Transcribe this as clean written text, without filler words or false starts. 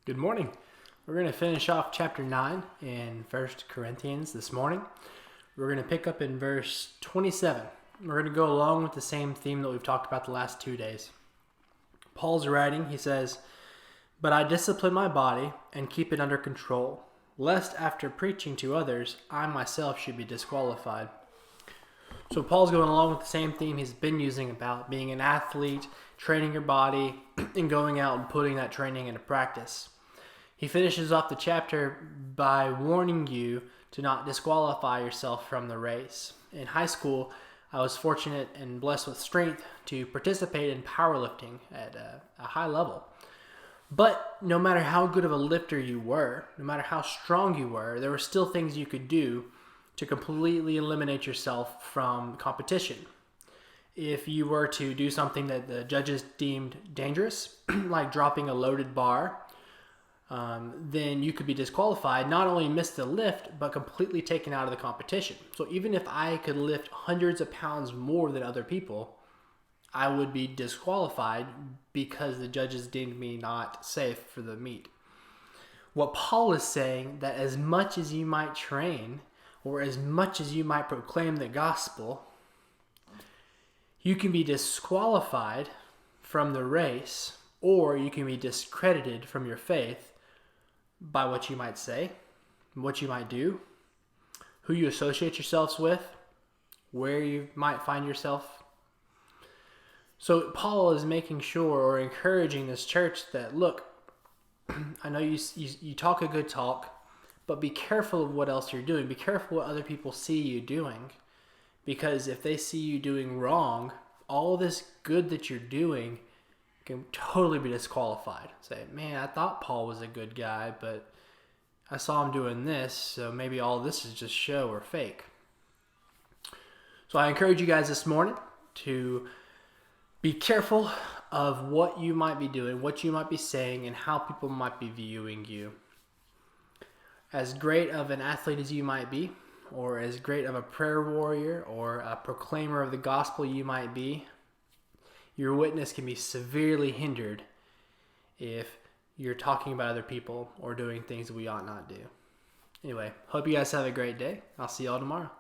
Good morning. We're going to finish off chapter 9 in 1 Corinthians this morning. We're going to pick up in verse 27. We're going to go along with the same theme that we've talked about the last 2 days. Paul's writing, he says, "But I discipline my body and keep it under control, lest after preaching to others, I myself should be disqualified." So Paul's going along with the same theme he's been using about being an athlete, training your body, and going out and putting that training into practice. He finishes off the chapter by warning you to not disqualify yourself from the race. In high school, I was fortunate and blessed with strength to participate in powerlifting at a high level. But no matter how good of a lifter you were, no matter how strong you were, there were still things you could do to completely eliminate yourself from competition. If you were to do something that the judges deemed dangerous, like dropping a loaded bar, then you could be disqualified, not only miss the lift, but completely taken out of the competition. So even if I could lift hundreds of pounds more than other people, I would be disqualified because the judges deemed me not safe for the meet. What Paul is saying, that as much as you might train, or as much as you might proclaim the gospel, you can be disqualified from the race, or you can be discredited from your faith by what you might say, what you might do, who you associate yourselves with, where you might find yourself. So Paul is making sure, or encouraging this church, that look, I know you talk a good talk, but be careful of what else you're doing. Be careful what other people see you doing, because if they see you doing wrong, all this good that you're doing can totally be disqualified. Say, man, I thought Paul was a good guy, but I saw him doing this, so maybe all this is just show or fake. So I encourage you guys this morning to be careful of what you might be doing, what you might be saying, and how people might be viewing you. As great of an athlete as you might be, or as great of a prayer warrior or a proclaimer of the gospel you might be, your witness can be severely hindered if you're talking about other people or doing things that we ought not do. Anyway, hope you guys have a great day. I'll see y'all tomorrow.